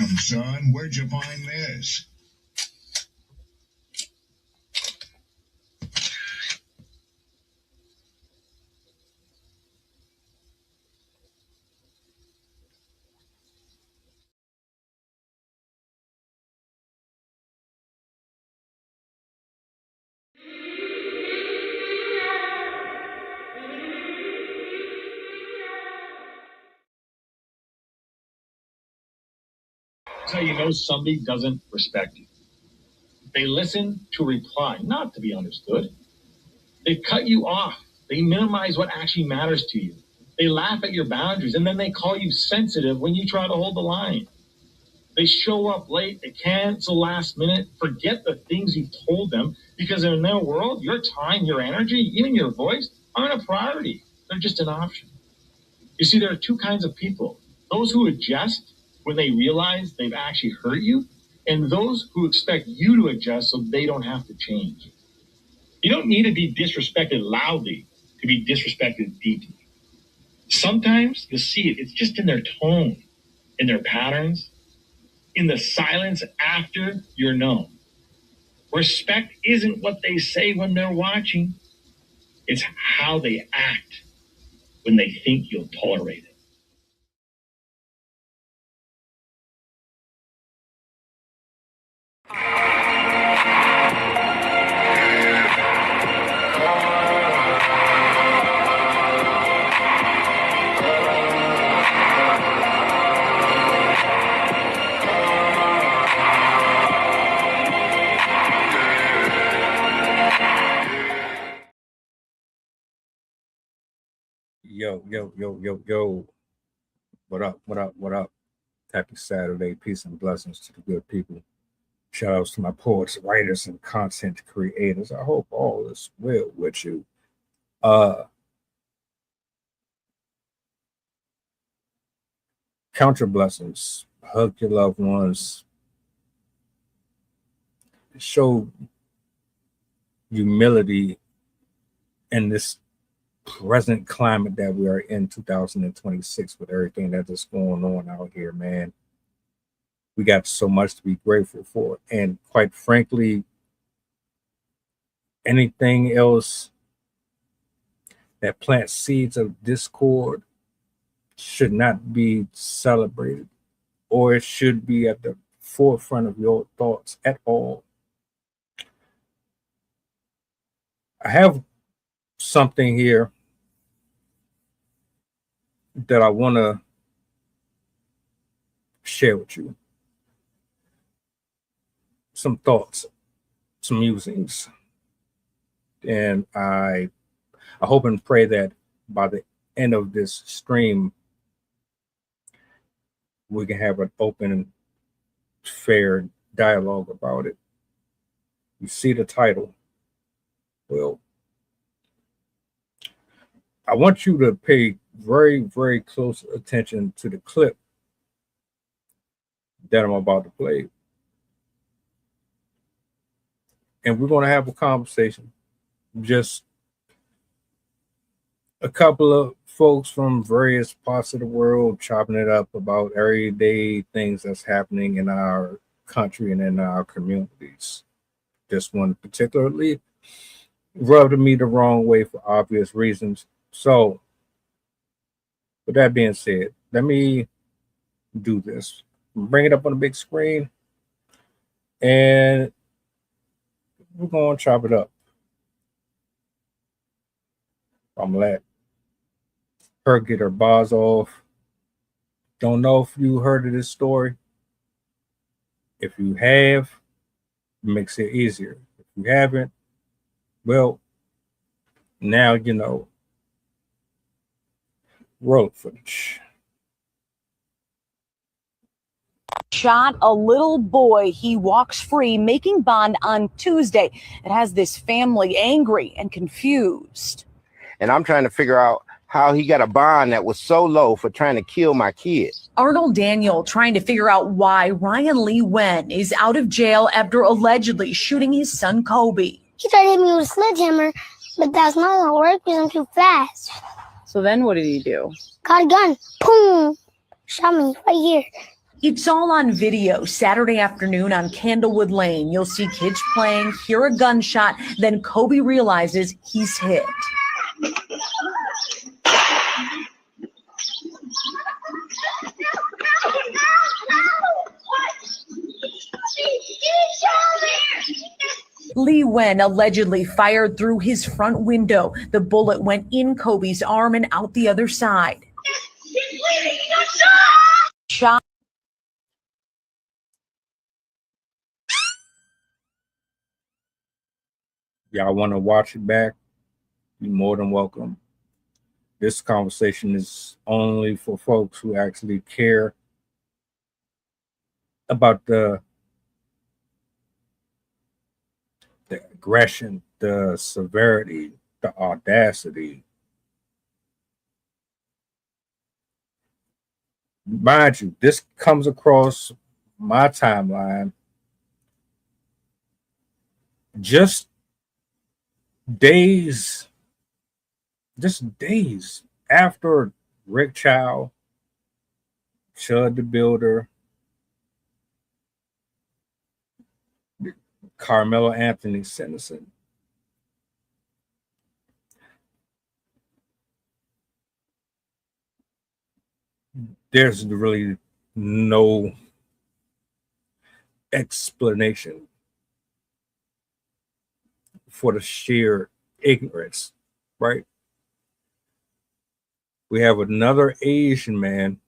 Son, where'd you find this? That's how you know somebody doesn't respect you. They listen to reply, not to be understood. They cut you off. They minimize what actually matters to you. They laugh at your boundaries, and then they call you sensitive when you try to hold the line. They show up late, they cancel last minute, forget the things you've told them, because in their world, your time, your energy, even your voice aren't a priority. They're just an option. You see, there are two kinds of people. Those who adjust when they realize they've actually hurt you, and those who expect you to adjust so they don't have to change. You don't need to be disrespected loudly to be disrespected deeply. Sometimes you'll see it. It's just in their tone, in their patterns, in the silence after you're known. Respect isn't what they say when they're watching. It's how they act when they think you'll tolerate it. Yo. What up? Happy Saturday. Peace and blessings to the good people. Shout outs to my poets, writers, and content creators. I hope all is well with you. Count your blessings. Hug your loved ones. Show humility in this present climate that we are in 2026 with everything that is going on out here, man. We got so much to be grateful for. And quite frankly, anything else that plants seeds of discord should not be celebrated, or it should be at the forefront of your thoughts at all. I have something here that I want to share with you. Some thoughts, some musings. And I hope and pray that by the end of this stream, we can have an open and fair dialogue about it. You see the title. Well, I want you to pay very, very close attention to the clip that I'm about to play. And we're going to have a conversation. Just a couple of folks from various parts of the world chopping it up about everyday things that's happening in our country and in our communities. This one particularly rubbed me the wrong way for obvious reasons. So, with that being said, let me do this. Bring it up on the big screen, and we're going to chop it up. I'm going to let her get her bars off. Don't know if you heard of this story. If you have, it makes it easier. If you haven't, well, now you know. Roll footage. Shot a little boy. He walks free, making bond on Tuesday. It has this family angry and confused. And I'm trying to figure out how he got a bond that was so low for trying to kill my kid. Arnold Daniel trying to figure out why Ryan Lee Nguyen is out of jail after allegedly shooting his son Kobe. He tried to hit me with a sledgehammer, but that's not going to work because I'm too fast. So then what did he do? Got a gun. Boom. Shot me right here. It's all on video Saturday afternoon on Candlewood Lane. You'll see kids playing, hear a gunshot, then Kobe realizes he's hit. Lee Nguyen allegedly fired through his front window. The bullet went in Kobe's arm and out the other side. Shot. Y'all want to watch it back? You're more than welcome. This conversation is only for folks who actually care about the aggression, the severity, the audacity. Mind you, this comes across my timeline just days after Rick Chow, Chud the Builder, Carmelo Anthony sentencing. There's really no explanation for the sheer ignorance, right? We have another Asian man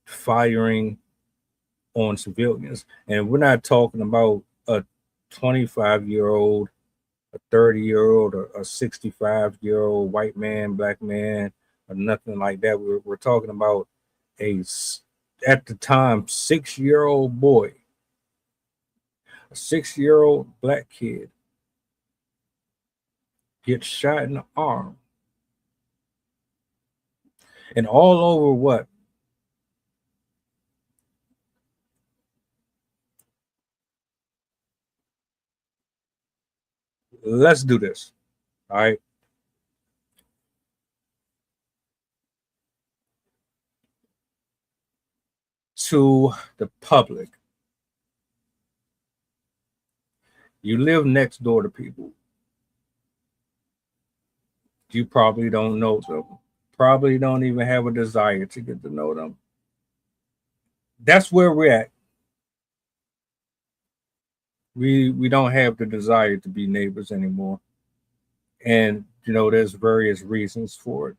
firing on civilians, and we're not talking about a 25-year-old, a 30-year-old, or a 65-year-old white man, black man, or nothing like that. We're talking about at the time, 6-year-old boy, a 6-year-old black kid gets shot in the arm, and all over what? Let's do this. All right. To the public, you live next door to people. You probably don't know them. Probably don't even have a desire to get to know them. That's where we're at. We don't have the desire to be neighbors anymore. And there's various reasons for it.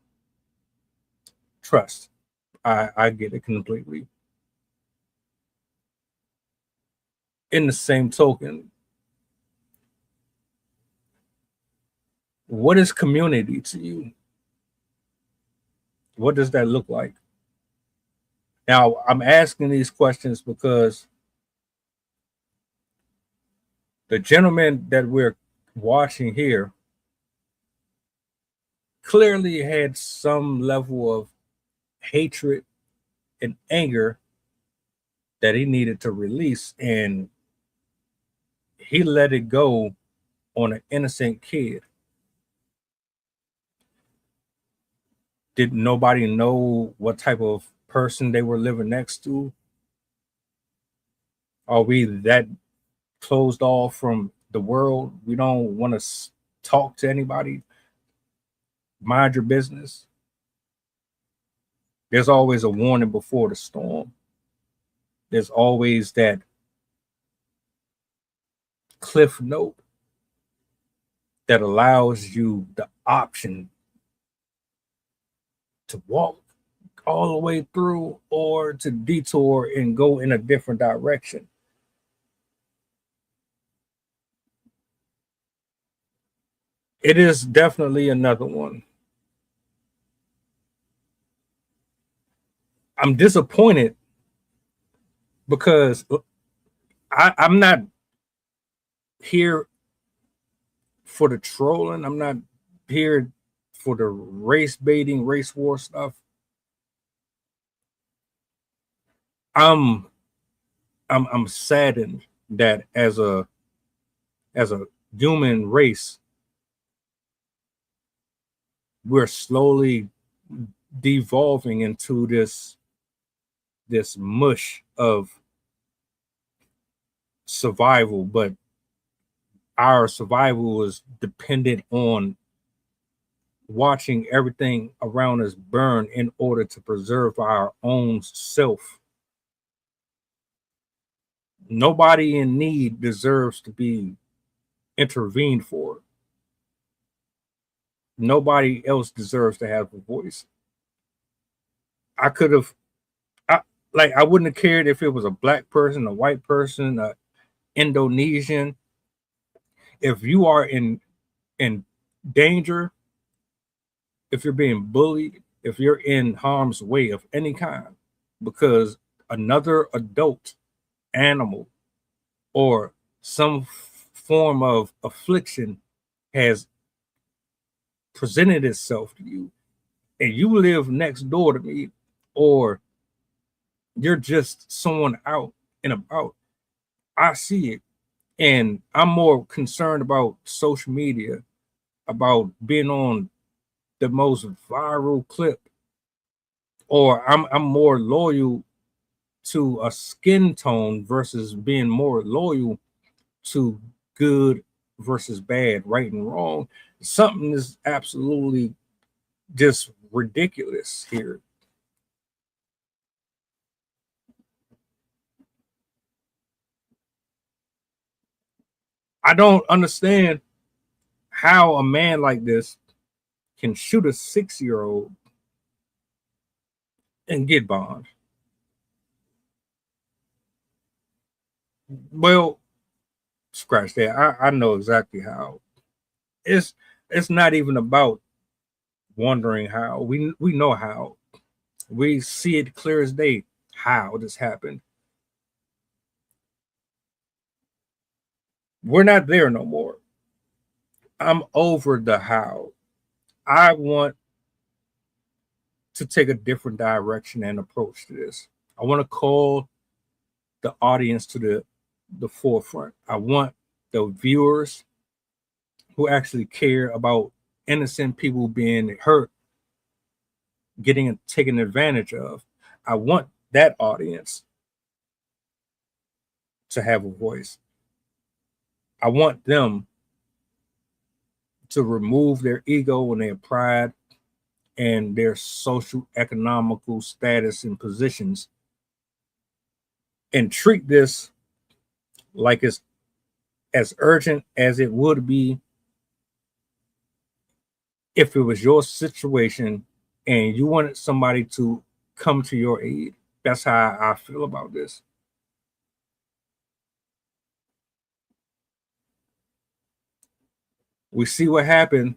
Trust. I get it completely. In the same token, what is community to you? What does that look like? Now, I'm asking these questions because the gentleman that we're watching here clearly had some level of hatred and anger that he needed to release, and he let it go on an innocent kid. Did nobody know what type of person they were living next to? Are we that closed off from the world? We don't want to talk to anybody? Mind your business. There's always a warning before the storm. There's always that cliff note that allows you the option to walk all the way through or to detour and go in a different direction. It is definitely another one. I'm disappointed because I'm not here for the trolling. I'm not here for the race baiting, race war stuff. I'm saddened that as a human race, we're slowly devolving into this this mush of survival, but our survival is dependent on watching everything around us burn in order to preserve our own self. Nobody in need deserves to be intervened for. Nobody else deserves to have a voice. I could have, I wouldn't have cared if it was a black person, a white person, a Indonesian. If you are in danger, if you're being bullied, if you're in harm's way of any kind, because another adult animal or some form of affliction has presented itself to you, and you live next door to me, or you're just someone out and about, I see it. And I'm more concerned about social media, about being on the most viral clip, or I'm more loyal to a skin tone versus being more loyal to good versus bad, right and wrong. Something is absolutely just ridiculous here. I don't understand how a man like this can shoot a 6-year-old and get bond. Well, scratch that. I know exactly how. It's it's not even about wondering how. We know how. We see it clear as day how this happened. We're not there no more. I'm over the how. I want to take a different direction and approach to this. I want to call the audience to the forefront. I want the viewers who actually care about innocent people being hurt, getting taken advantage of. I want that audience to have a voice. I want them to remove their ego and their pride and their social economical status and positions and treat this like it's as urgent as it would be if it was your situation and you wanted somebody to come to your aid. That's how I feel about this. We see what happened.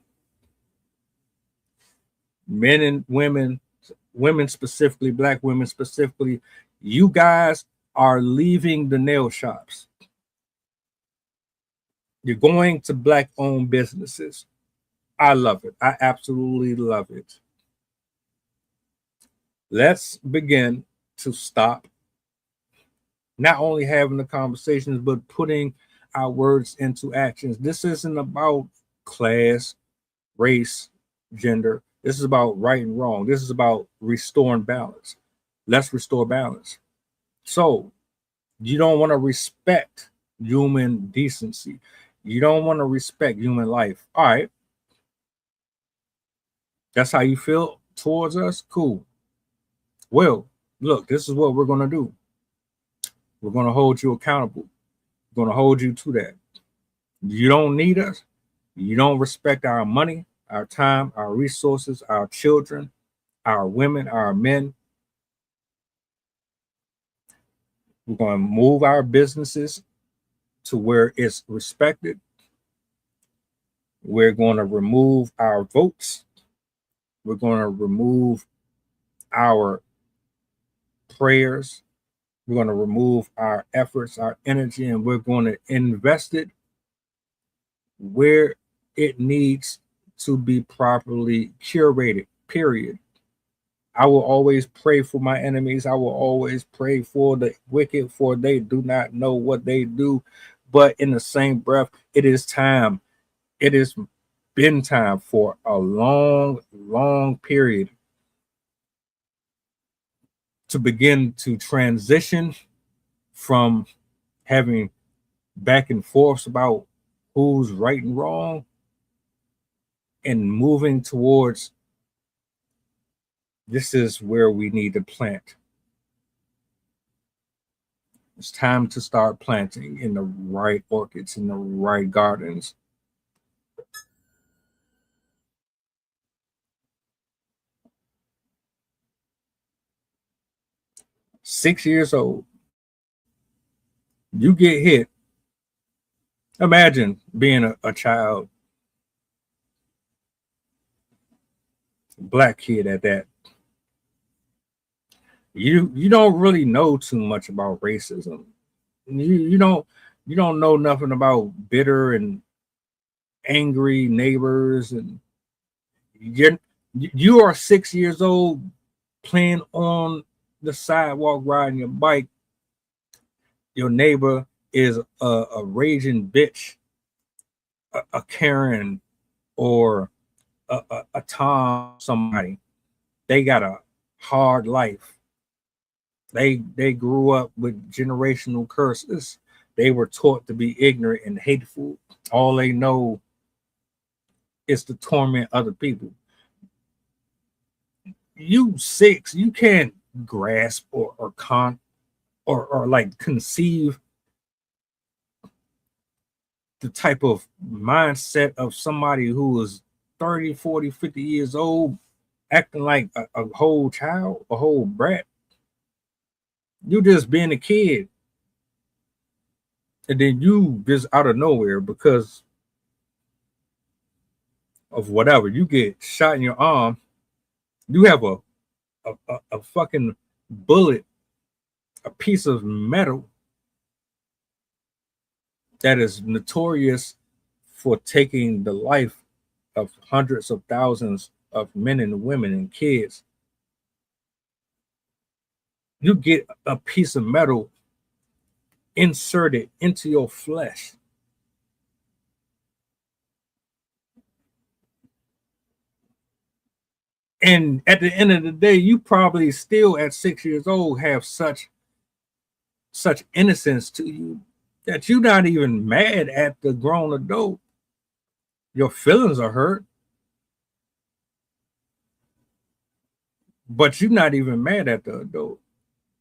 Men and women, women specifically, black women specifically, you guys are leaving the nail shops. You're going to black owned businesses. I love it. I absolutely love it. Let's begin to stop not only having the conversations, but putting our words into actions. This isn't about class, race, gender. This is about right and wrong. This is about restoring balance. Let's restore balance. So you don't want to respect human decency. You don't want to respect human life. All right. That's how you feel towards us? Cool. Well, look, this is what we're going to do. We're going to hold you accountable. We're going to hold you to that. You don't need us. You don't respect our money, our time, our resources, our children, our women, our men. We're going to move our businesses to where it's respected. We're going to remove our votes. We're going to remove our prayers. We're going to remove our efforts, our energy, and we're going to invest it where it needs to be properly curated, period. I will always pray for my enemies. I will always pray for the wicked, for they do not know what they do. But in the same breath, it is time. It has been time for a long, long period to begin to transition from having back and forth about who's right and wrong and moving towards this is where we need to plant. It's time to start planting in the right orchids, in the right gardens. "6 years old, you get hit." Imagine being a child, black kid at that. You don't really know too much about racism. You don't know nothing about bitter and angry neighbors, and you are 6 years old playing on the sidewalk riding your bike. Your neighbor is a raging bitch, a Karen, or a Tom, somebody. They got a hard life. They grew up with generational curses. They were taught to be ignorant and hateful. All they know is to torment other people. You 6, you can't grasp or like conceive the type of mindset of somebody who is 30, 40, 50 years old acting like a whole child, a whole brat. You just being a kid. And then you just out of nowhere, because of whatever, you get shot in your arm. You have a fucking bullet, a piece of metal that is notorious for taking the life of hundreds of thousands of men and women and kids. You get a piece of metal inserted into your flesh. And at the end of the day, you probably still at 6 years old have such innocence to you that you're not even mad at the grown adult. Your feelings are hurt, but you're not even mad at the adult.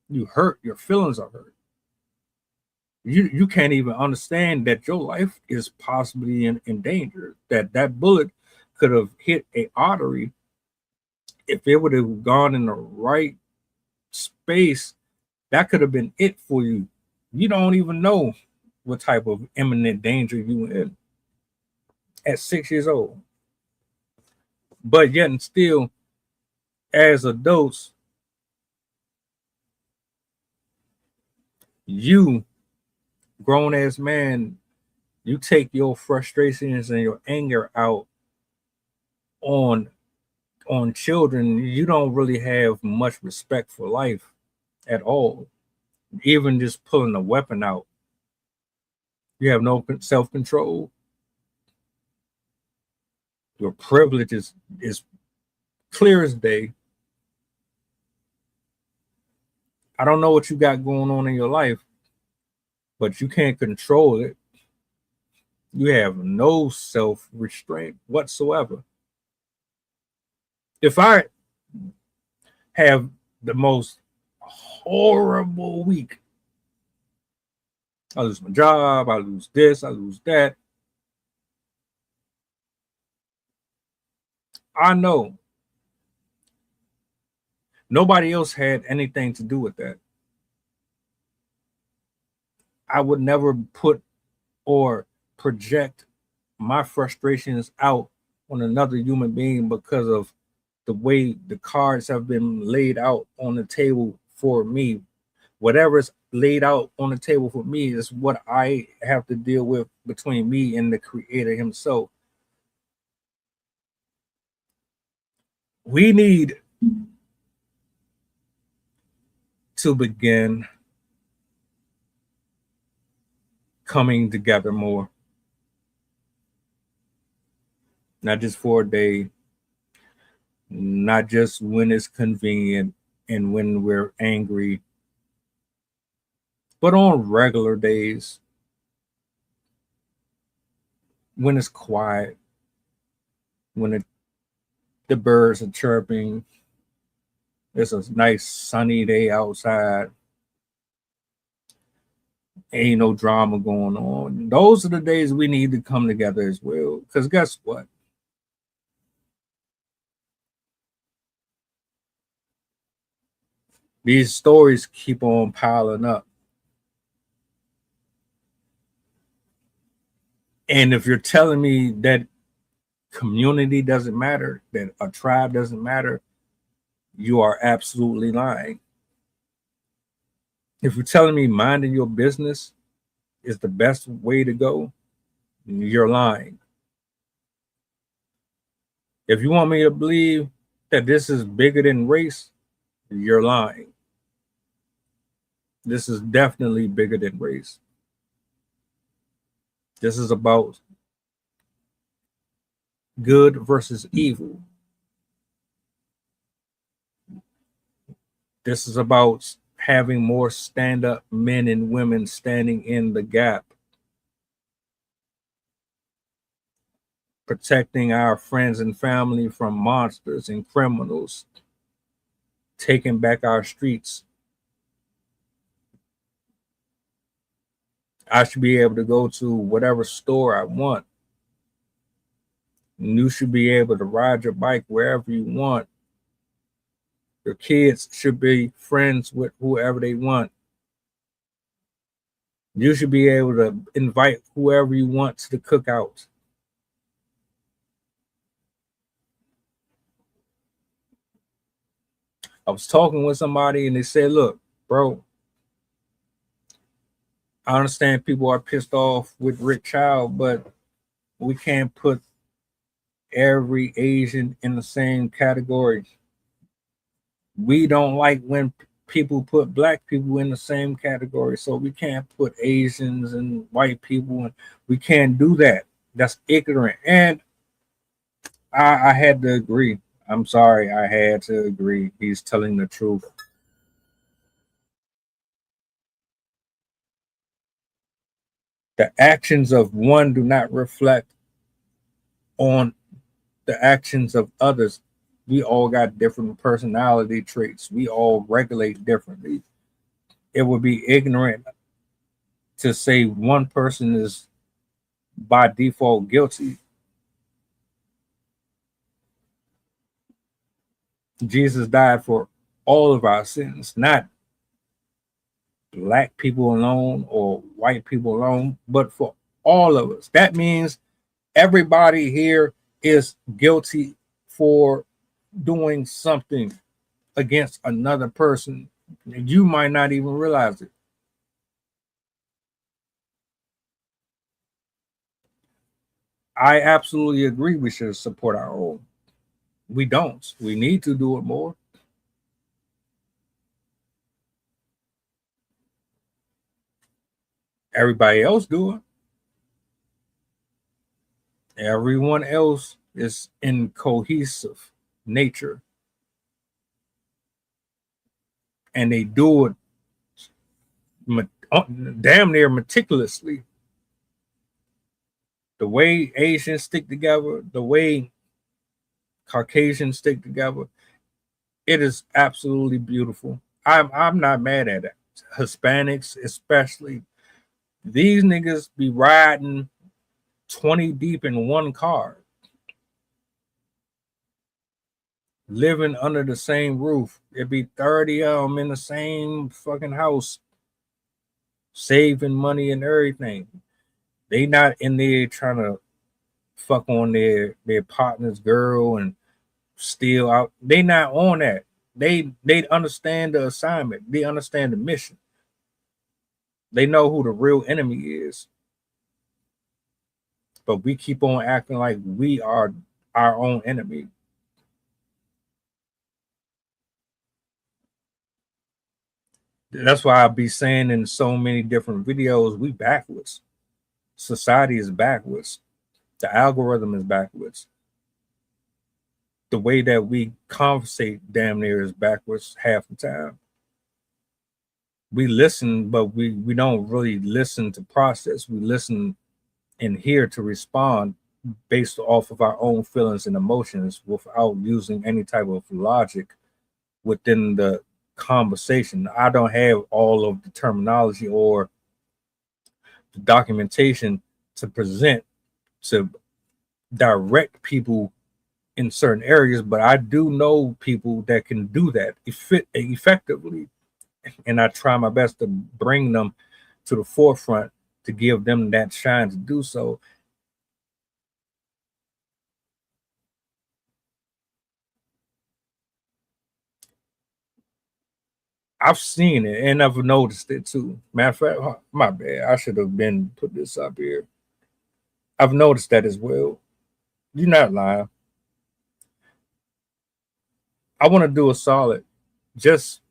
You hurt, your feelings are hurt. You can't even understand that your life is possibly in danger, that bullet could have hit a artery. If it would have gone in the right space, that could have been it for you. You don't even know what type of imminent danger you in at 6 years old. But yet and still, as adults, you, grown ass man, you take your frustrations and your anger out on children. You don't really have much respect for life at all. Even just pulling a weapon out, you have no self-control. Your privilege is clear as day. I don't know what you got going on in your life, but you can't control it. You have no self-restraint whatsoever. If I have the most horrible week, I lose my job, I lose this, I lose that, I know nobody else had anything to do with that. I would never put or project my frustrations out on another human being because of the way the cards have been laid out on the table for me. Whatever's laid out on the table for me is what I have to deal with between me and the creator himself. We need to begin coming together more. Not just for a day, not just when it's convenient and when we're angry. But on regular days, when it's quiet, when the birds are chirping, it's a nice sunny day outside, ain't no drama going on. Those are the days we need to come together as well. Because guess what? These stories keep on piling up. And if you're telling me that community doesn't matter, that a tribe doesn't matter, you are absolutely lying. If you're telling me minding your business is the best way to go, you're lying. If you want me to believe that this is bigger than race, you're lying. This is definitely bigger than race. This is about good versus evil. This is about having more stand-up men and women standing in the gap, protecting our friends and family from monsters and criminals, taking back our streets. I should be able to go to whatever store I want. And you should be able to ride your bike wherever you want. Your kids should be friends with whoever they want. You should be able to invite whoever you want to the cookouts. I was talking with somebody and they said, look, bro, I understand people are pissed off with Rick Child, but we can't put every Asian in the same category. We don't like when people put black people in the same category, so we can't put Asians and white people, and we can't do that. That's ignorant. And I had to agree. I'm sorry, I had to agree. He's telling the truth. The actions of one do not reflect on the actions of others. We all got different personality traits. We all regulate differently. It would be ignorant to say one person is by default guilty. Jesus died for all of our sins, not black people alone or white people alone, but for all of us. That means everybody here is guilty for doing something against another person. You might not even realize it. I absolutely agree we should support our own. We don't. We need to do it more. Everybody else do it. Everyone else is in cohesive nature. And they do it damn near meticulously. The way Asians stick together, the way Caucasians stick together, it is absolutely beautiful. I'm not mad at it. Hispanics especially. These niggas be riding 20 deep in one car, living under the same roof. It'd be 30 of them in the same fucking house, saving money and everything. They not in there trying to fuck on their partner's girl and steal out. They not on that. They understand the assignment. They understand the mission. They know who the real enemy is. But we keep on acting like we are our own enemy. That's why I'll be saying in so many different videos, we backwards. Society is backwards. The algorithm is backwards. the way that we conversate damn near is backwards half the time. We listen, but we don't really listen to process. We listen and hear to respond based off of our own feelings and emotions without using any type of logic within the conversation. I don't have all of the terminology or the documentation to present to direct people in certain areas, but I do know people that can do that effectively, and I try my best to bring them to the forefront to give them that shine to do so. I've seen it and I've noticed it too. Matter of fact, my bad. I should have been put this up here. I've noticed that as well. You're not lying. I want to do a solid just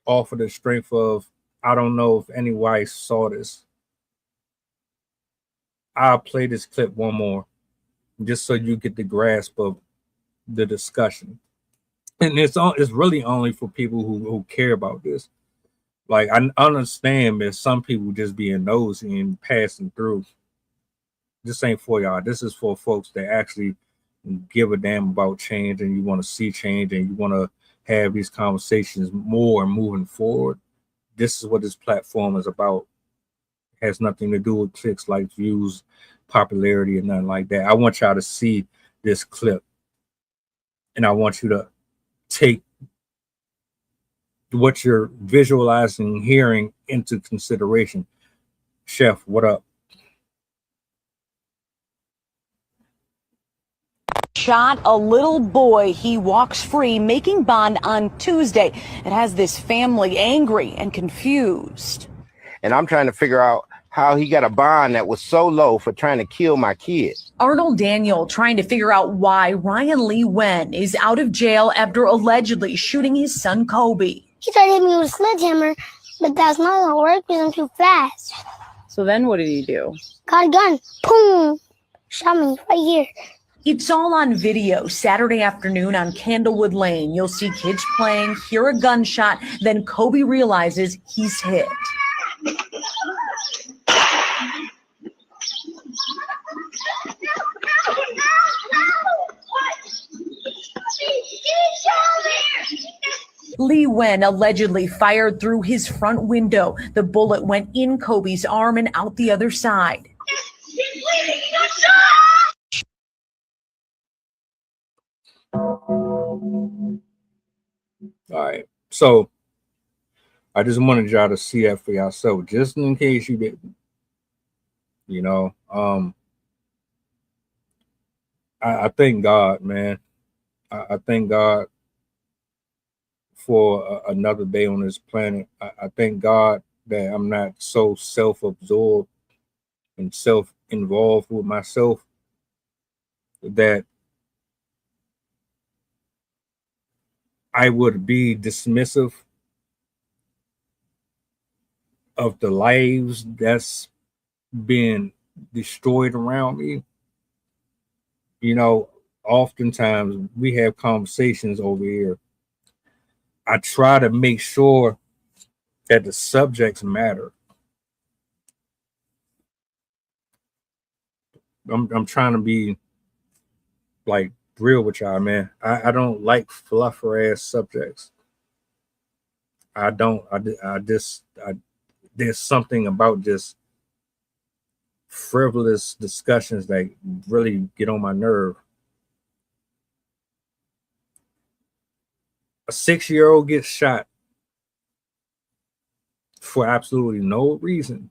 off of the strength of, I don't know if anybody saw this. I'll play this clip one more just so you get the grasp of the discussion. And it's really only for people who care about this. Like, I understand that some people just being nosy and passing through. This ain't for y'all. This is for folks that actually give a damn about change, and you want to see change, and you want to have these conversations more moving forward. This is what this platform is about. It has nothing to do with clicks, likes, views, popularity, and nothing like that. I want y'all to see this clip, and I want you to take what you're visualizing, hearing into consideration. Chef, what up? Shot a little boy. He walks free, making bond on Tuesday. It has this family angry and confused. And I'm trying to figure out how he got a bond that was so low for trying to kill my kid. Arnold Daniel trying to figure out why Ryan Lee Nguyen is out of jail after allegedly shooting his son Kobe. He tried to hit me with a sledgehammer, but that's not gonna work because I'm too fast. So then what did he do? Got a gun. Boom. Shot me right here. It's all on video Saturday afternoon on Candlewood Lane. You'll see kids playing, hear a gunshot, then Kobe realizes he's hit. Lee Nguyen allegedly fired through his front window. The bullet went in Kobe's arm and out the other side. All right, so I just wanted y'all to see that for yourself, just in case you didn't. You know, I thank God, man. I thank God for another day on this planet. I thank God that I'm not so self-absorbed and self-involved with myself that I would be dismissive of the lives that's being destroyed around me. You know, oftentimes we have conversations over here. I try to make sure that the subjects matter. I'm trying to be like real with y'all, man. I don't like fluffer ass subjects. I don't. There's something about just frivolous discussions that really get on my nerve. A 6-year-old gets shot for absolutely no reason.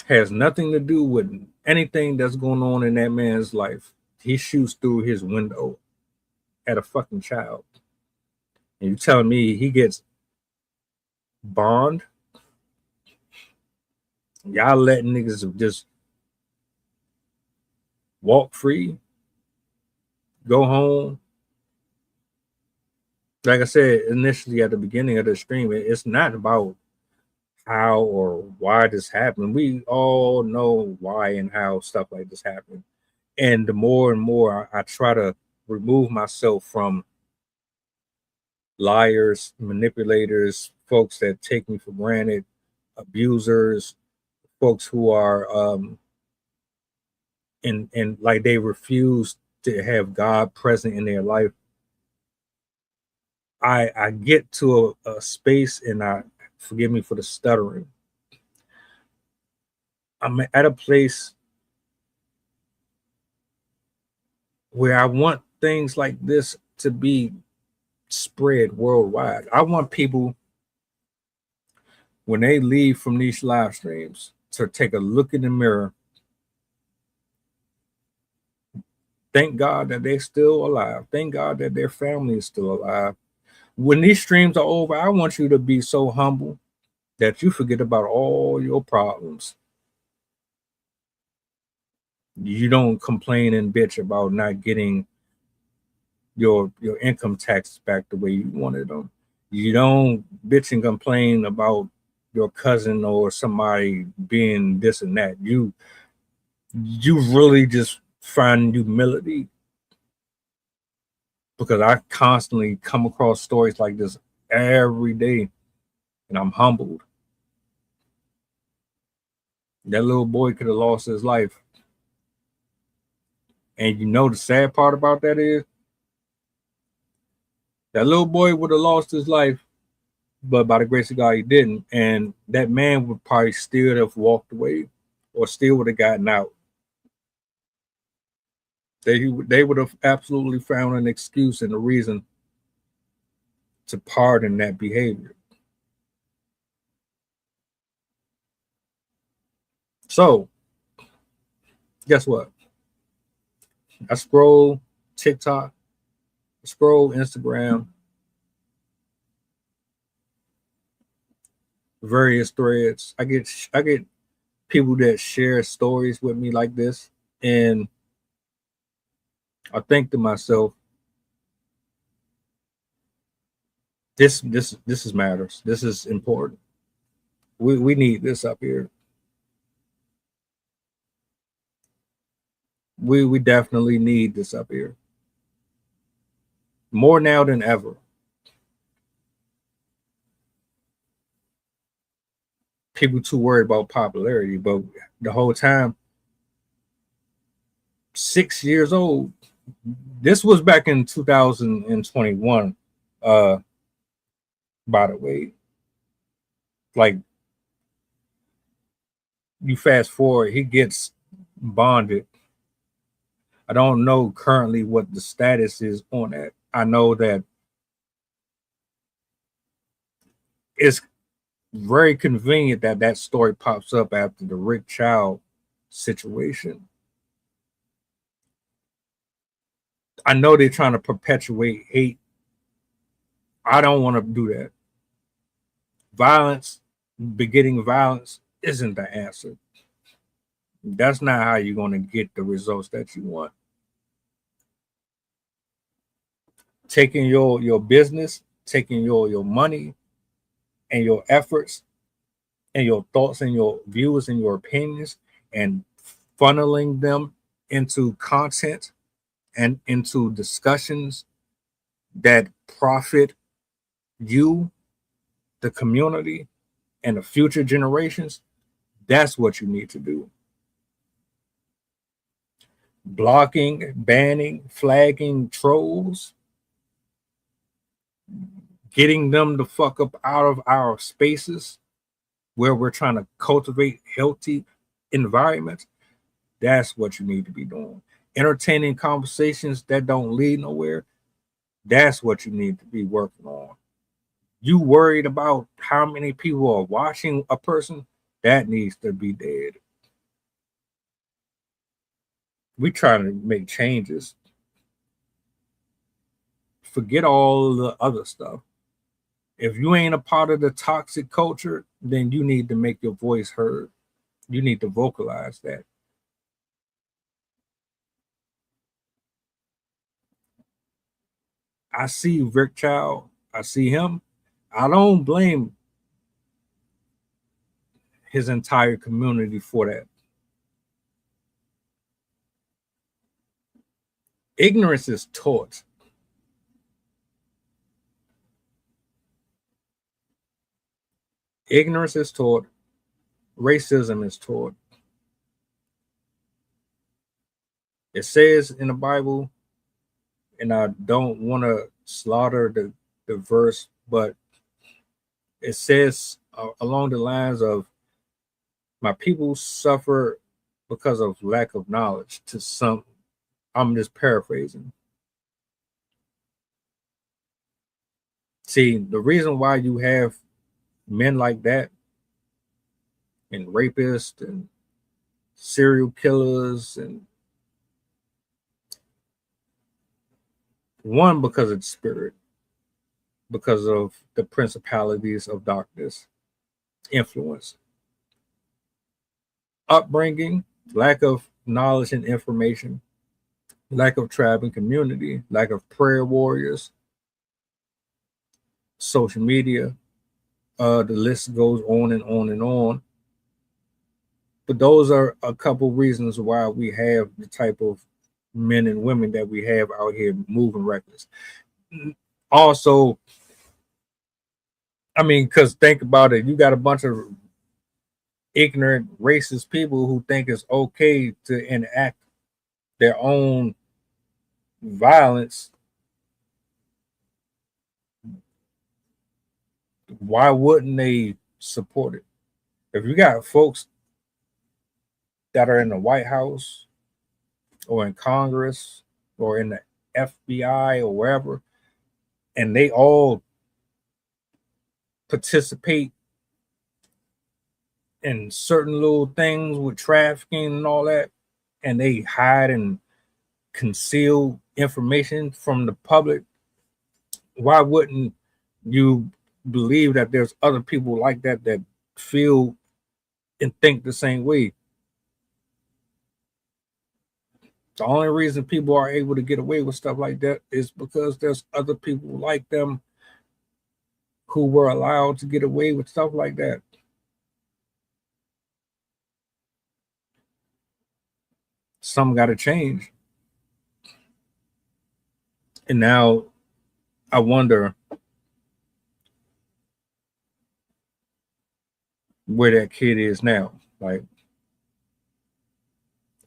Has nothing to do with anything that's going on in that man's life. He shoots through his window at a fucking child. And you telling me he gets bond? Y'all letting niggas just walk free, go home. Like I said initially at the beginning of the stream, it's not about how or why this happened. We all know why and how stuff like this happened. And the more and more I try to remove myself from liars, manipulators, folks that take me for granted, abusers, folks who are and like they refuse to have God present in their life. I get to a space, and I forgive me for the stuttering. I'm at a place where I want things like this to be spread worldwide. I want people, when they leave from these live streams, to take a look in the mirror. Thank God that they're still alive. Thank God that their family is still alive. When these streams are over, I want you to be so humble that you forget about all your problems. You don't complain and bitch about not getting your income taxes back the way you wanted them. You don't bitch and complain about your cousin or somebody being this and that. You really just find humility, because I constantly come across stories like this every day, and I'm humbled. That little boy could have lost his life. And you know the sad part about that is that little boy would have lost his life, but by the grace of God, he didn't. And that man would probably still have walked away, or still would have gotten out. They would have absolutely found an excuse and a reason to pardon that behavior. So, guess what? I scroll TikTok, I scroll Instagram, various threads. I get people that share stories with me like this, and I think to myself, this is matters. This is important. We need this up here. We definitely need this up here. More now than ever. People too worried about popularity, but the whole time, 6 years old. This was back in 2021. By the way, like, you fast forward, he gets bonded. I don't know currently what the status is on that. I know that it's very convenient that that story pops up after the Rick Child situation. I know they're trying to perpetuate hate. I don't want to do that. Violence, begetting violence, isn't the answer. That's not how you're going to get the results that you want. Taking your business, taking your money and your efforts and your thoughts and your views and your opinions, and funneling them into content and into discussions that profit you, the community, and the future generations. That's what you need to do. Blocking, banning, flagging trolls, getting them the fuck up out of our spaces where we're trying to cultivate healthy environments. That's what you need to be doing. Entertaining conversations that don't lead nowhere. That's what you need to be working on. You worried about how many people are watching a person? That needs to be dead. We trying to make changes. Forget all the other stuff. If you ain't a part of the toxic culture, then you need to make your voice heard. You need to vocalize that. I see Rick Child. I see him. I don't blame his entire community for that. Ignorance is taught. Ignorance is taught. Racism is taught. It says in the Bible, and I don't want to slaughter the verse, but it says along the lines of, my people suffer because of lack of knowledge. To some, I'm just paraphrasing. See, the reason why you have men like that and rapists and serial killers, and one, because it's spirit, because of the principalities of darkness, influence, upbringing, lack of knowledge and information, lack of tribe and community, lack of prayer warriors, social media. The list goes on and on and on. But those are a couple reasons why we have the type of men and women that we have out here moving reckless. Also, I mean, because think about it, you got a bunch of ignorant, racist people who think it's okay to enact their own violence. Why wouldn't they support it? If you got folks that are in the White House or in Congress or in the FBI or wherever, and they all participate in certain little things with trafficking and all that, and they hide and conceal information from the public, why wouldn't you believe that there's other people like that that feel and think the same way? The only reason people are able to get away with stuff like that is because there's other people like them who were allowed to get away with stuff like that. Some got to change. And now I wonder where that kid is now. Like,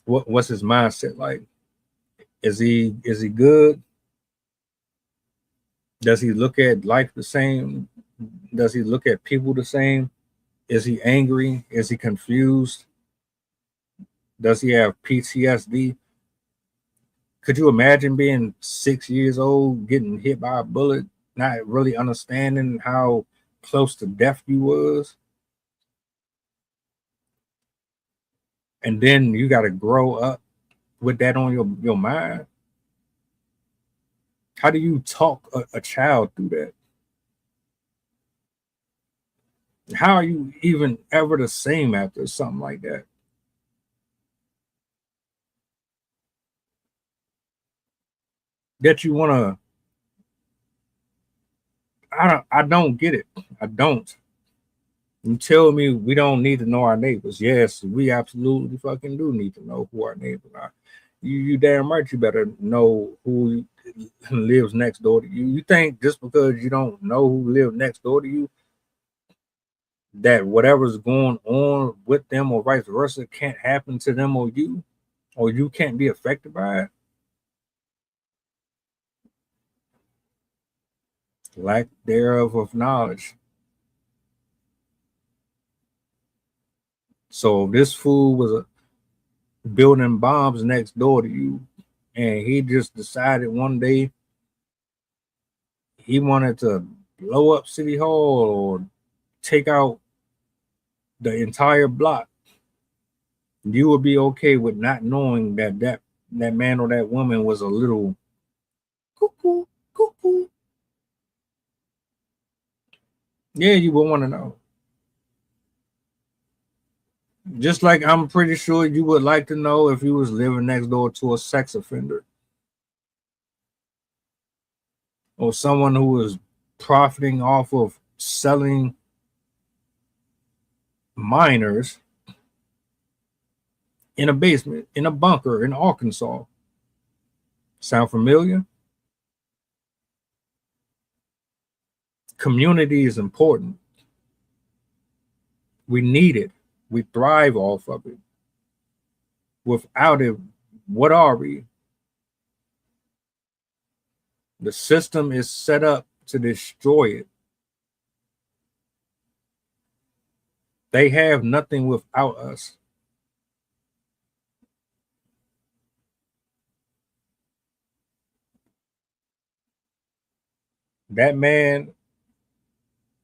what's his mindset like? Is he good? Does he look at life the same? Does he look at people the same? Is he angry? Is he confused? Does he have PTSD? Could you imagine being 6 years old, getting hit by a bullet, not really understanding how close to death you was? And then you got to grow up with that on your mind. How do you talk a child through that? How are you even ever the same after something like that? That you want to, I don't get it. I don't. You tell me we don't need to know our neighbors. Yes, we absolutely fucking do need to know who our neighbors are. You damn right you better know who lives next door to you. You think just because you don't know who lives next door to you, that whatever's going on with them or vice versa can't happen to them or you can't be affected by it? Lack thereof of knowledge. So this fool was building bombs next door to you, and he just decided one day he wanted to blow up City Hall or take out the entire block. You would be okay with not knowing that man or that woman was a little cuckoo, cuckoo. Yeah, you would want to know. Just like I'm pretty sure you would like to know if you was living next door to a sex offender or someone who was profiting off of selling minors in a basement, in a bunker in Arkansas. Sound familiar? Community is important. We need it. We thrive off of it. Without it, what are we? The system is set up to destroy it. They have nothing without us. That man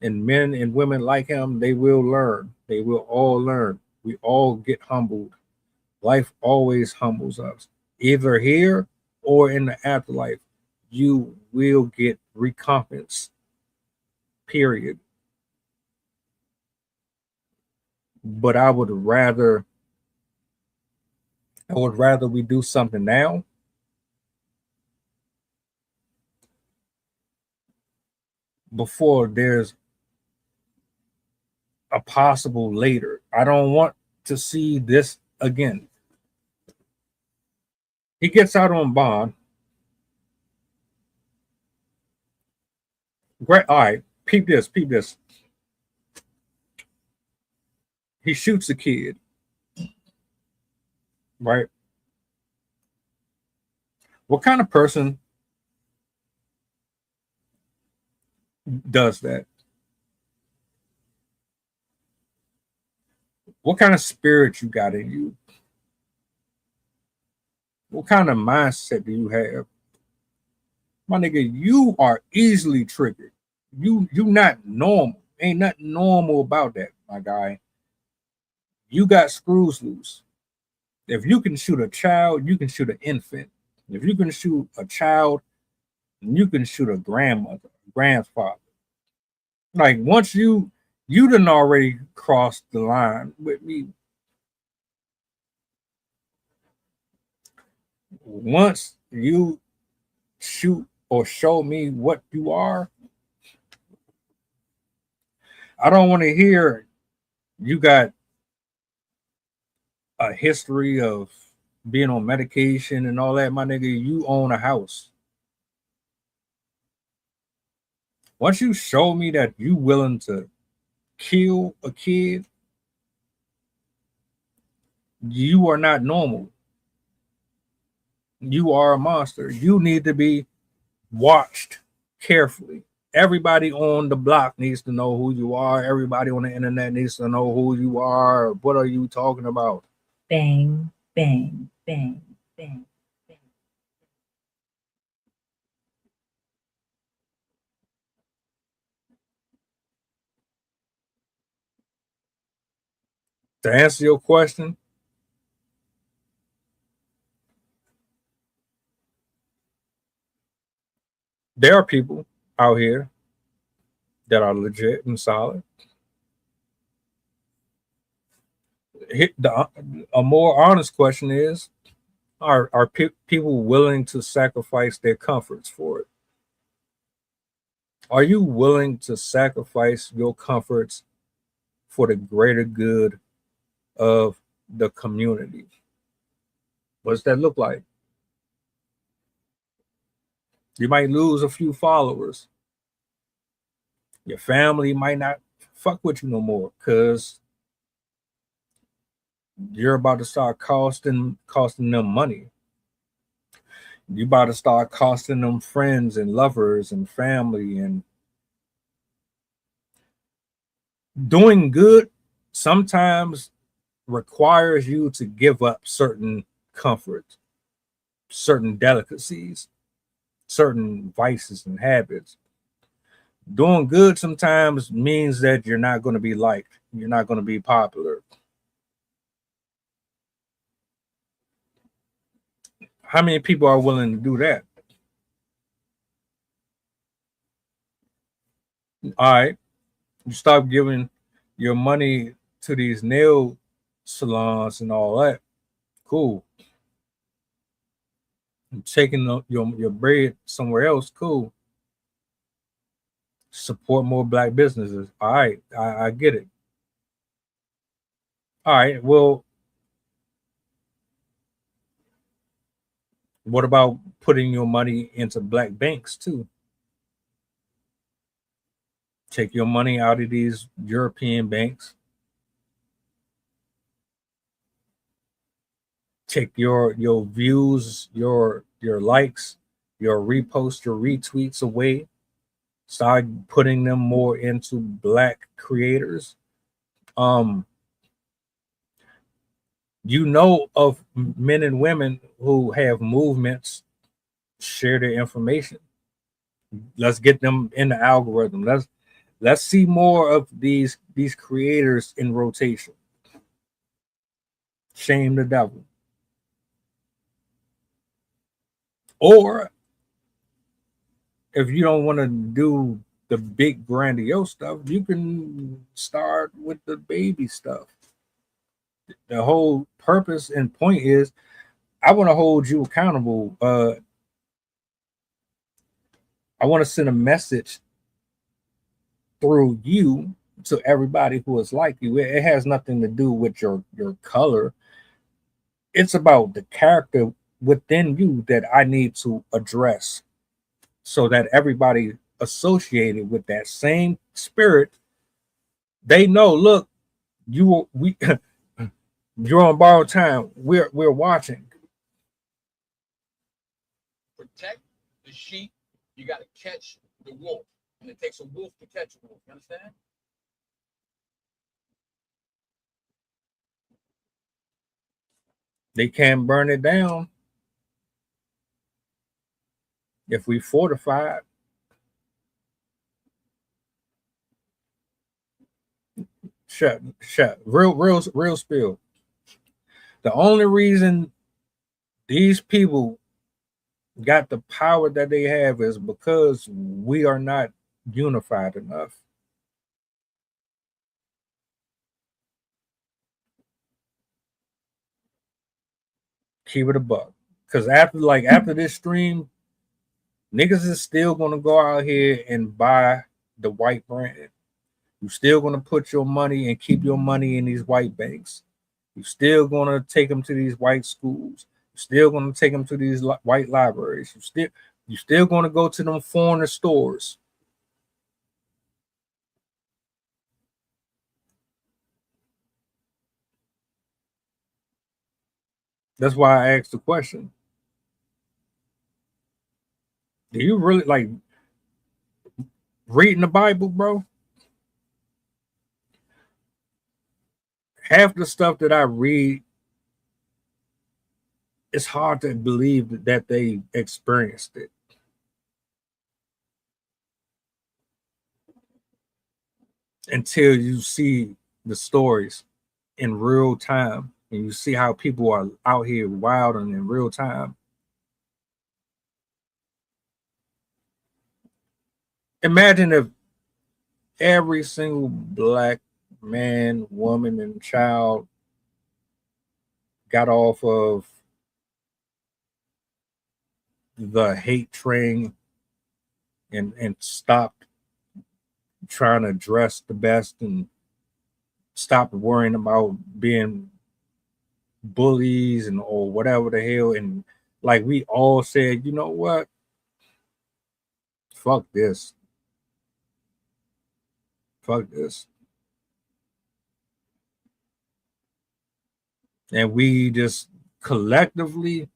and men and women like him, they will learn. They will all learn. We all get humbled. Life always humbles us. Either here or in the afterlife, you will get recompense. Period. But I would rather we do something now before there's a possible later. I don't want to see this again. He gets out on bond. Great. All right. Peep this. Peep this. He shoots a kid. Right. What kind of person does that? What kind of spirit you got in you? What kind of mindset do you have? My nigga, you are easily triggered. You not normal. Ain't nothing normal about that, my guy. You got screws loose. If you can shoot a child, you can shoot an infant. If you can shoot a child, you can shoot a grandmother, grandfather. Like once you done already crossed the line with me. Once you shoot or show me what you are, I don't want to hear you got a history of being on medication and all that, my nigga. You own a house. Once you show me that you willing to kill a kid, you are not normal. You are a monster. You need to be watched carefully. Everybody on the block needs to know who you are. Everybody on the internet needs to know who you are. What are you talking about? Bang, bang, bang, bang, bang. To answer your question, there are people out here that are legit and solid. A more honest question is, are people willing to sacrifice their comforts for it? Are you willing to sacrifice your comforts for the greater good of the community? What does that look like? You might lose a few followers. Your family might not fuck with you no more because you're about to start costing them money. You about to start costing them friends and lovers and family. And doing good sometimes requires you to give up certain comforts, certain delicacies, certain vices and habits. Doing good sometimes means that you're not going to be liked. You're not going to be popular. How many people are willing to do that? All right. You stop giving your money to these nail salons and all that. Cool. And taking your bread somewhere else. Cool. Support more black businesses. All right. I get it. All right. Well, What about putting your money into black banks too? Take your money out of these European banks. Take your views, your likes, your reposts, your retweets away. Start putting them more into black creators. You know of men and women who have movements, share their information. Let's get them in the algorithm. Let's see more of these creators in rotation. Shame the devil. Or if you don't want to do the big grandiose stuff, you can start with the baby stuff. The whole purpose and point is I want to hold you accountable. I want to send a message through you to everybody who is like you. It has nothing to do with your color. It's about the character within you that I need to address so that everybody associated with that same spirit, they know, look, we you're on borrowed time. We're watching. Protect the sheep, you got to catch the wolf. And it takes a wolf to catch a wolf. You understand? They can't burn it down if we fortify it. Shut. Real spill. The only reason these people got the power that they have is because we are not unified enough. Keep it a buck. Because after this stream, niggas is still gonna go out here and buy the white brand. You're still gonna put your money and keep your money in these white banks. You're still gonna take them to these white schools. You're still gonna take them to these white libraries. You're still gonna go to them foreigner stores. That's why I asked the question. Do you really like reading the Bible, bro? Half the stuff that I read, it's hard to believe that they experienced it. Until you see the stories in real time and you see how people are out here wild and in real time. Imagine if every single black man, woman, and child got off of the hate train and stopped trying to dress the best and stopped worrying about being bullies and or whatever the hell, and like we all said, you know what, fuck this, and we just collectively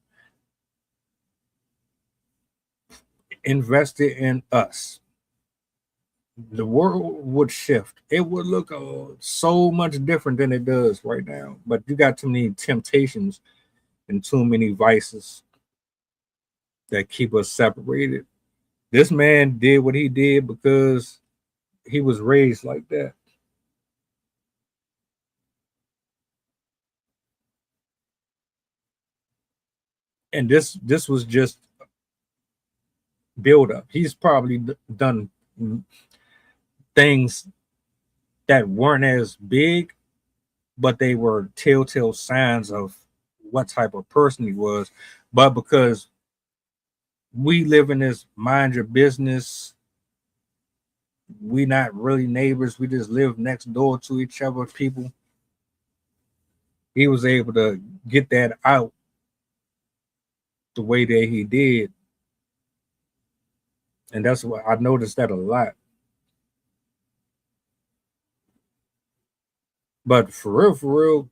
invested in us, the world would shift. It would look so much different than it does right now. But you got too many temptations and too many vices that keep us separated. This man did what he did because he was raised like that. And this was just build up. He's probably done things that weren't as big, but they were telltale signs of what type of person he was. But because we live in this mind your business, we not really neighbors, we just live next door to each other people, he was able to get that out the way that he did. And that's what I noticed that a lot. But for real,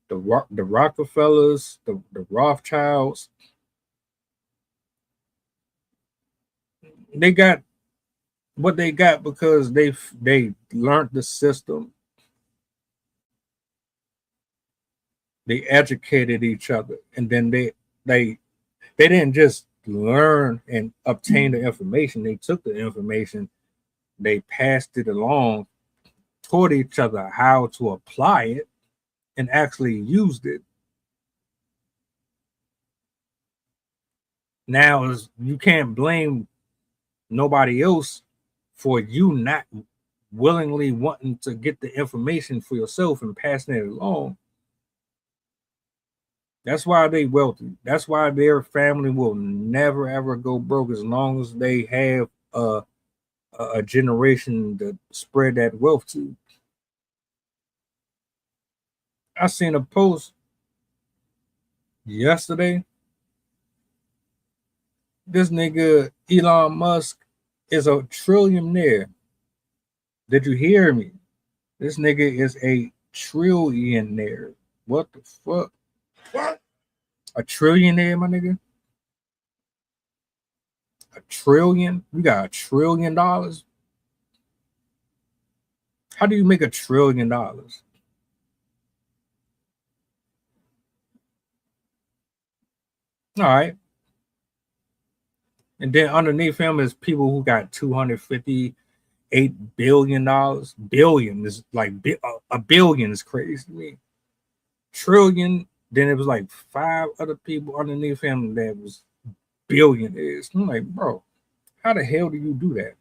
the Rockefellers, the Rothschilds, they got what they got because they learned the system. They educated each other, and then they didn't just learn and obtain the information. They took the information, they passed it along, taught each other how to apply it, and actually used it. Now you can't blame nobody else for you not willingly wanting to get the information for yourself and passing it along. That's why they wealthy. That's why their family will never ever go broke as long as they have a generation to spread that wealth to. I seen a post yesterday. This nigga Elon Musk is a trillionaire. Did you hear me? This nigga is a trillionaire. What the fuck? What? A trillionaire, my nigga? A trillion? We got $1 trillion? How do you make $1 trillion? All right. And then underneath him is people who got $258 billion. Billion is like a billion is crazy to me. Trillion, then it was like 5 other people underneath him that was billionaires. I'm like, bro, how the hell do you do that?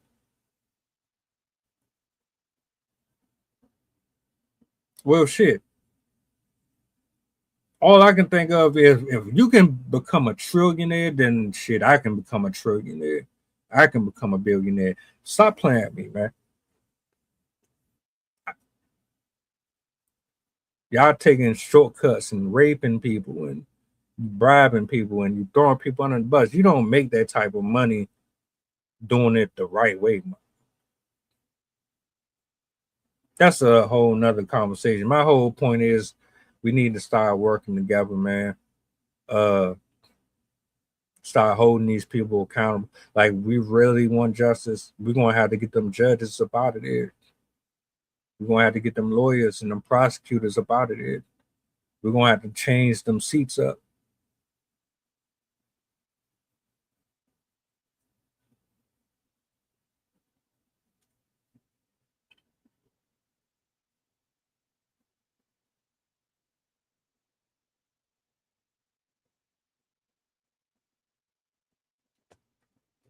Well, shit. All I can think of is if you can become a trillionaire, then shit, I can become a trillionaire. I can become a billionaire. Stop playing at me, man. Y'all taking shortcuts and raping people and bribing people and you throwing people under the bus. You don't make that type of money doing it the right way. That's a whole nother conversation. My whole point is we need to start working together, man. Start holding these people accountable. Like, we really want justice. We're gonna have to get them judges up out of there. We're gonna have to get them lawyers and them prosecutors up out of there. We're gonna have to change them seats up.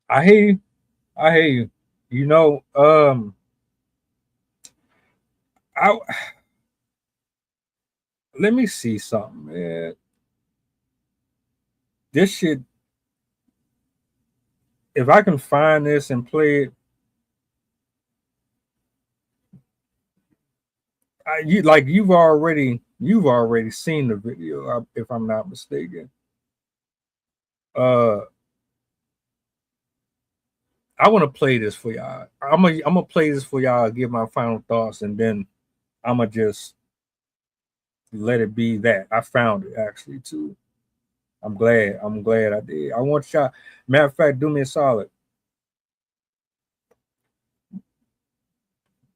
I hear you. I hear you. You know, I let me see something, man. This shit, if I can find this and play it, you've already seen the video, if I'm not mistaken. I want to play this for y'all. I'm gonna play this for y'all, give my final thoughts, and then I'm gonna just let it be that. I found it actually too. I'm glad I did. I want y'all. Matter of fact, do me a solid.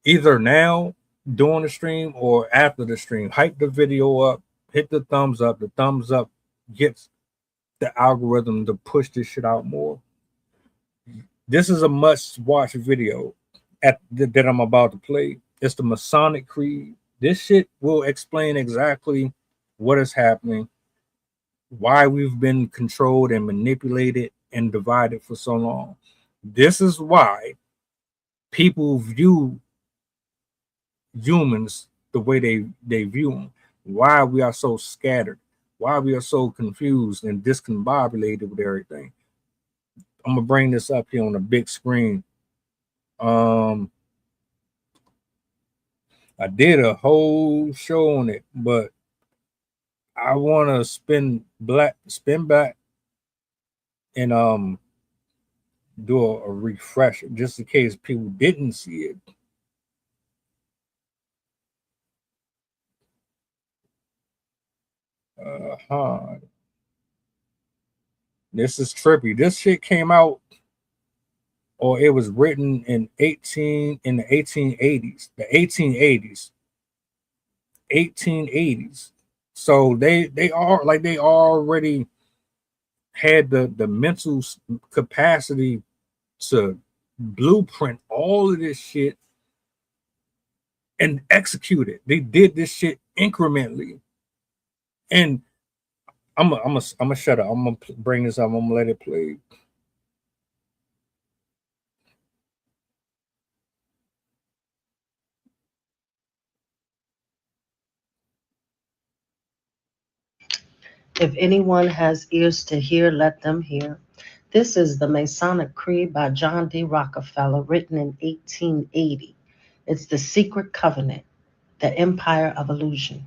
Either now during the stream or after the stream, hype the video up, hit the thumbs up. The thumbs up gets the algorithm to push this shit out more. This is a must-watch video that I'm about to play. It's the Masonic Creed. This shit will explain exactly what is happening, why we've been controlled and manipulated and divided for so long. This is why people view humans the way they view them, why we are so scattered, why we are so confused and discombobulated with everything. I'm gonna bring this up here on the big screen. I did a whole show on it, but I want to spin back and do a refresh just in case people didn't see it. Huh. This is trippy. This shit came out, or it was written in the 1880s. The 1880s. 1880s. So they are like they already had the mental capacity to blueprint all of this shit and execute it. They did this shit incrementally. And I'm gonna shut up. I'm gonna bring this up. I'm gonna let it play. If anyone has ears to hear, let them hear. This is the Masonic Creed by John D. Rockefeller, written in 1880. It's the secret covenant, the empire of illusion.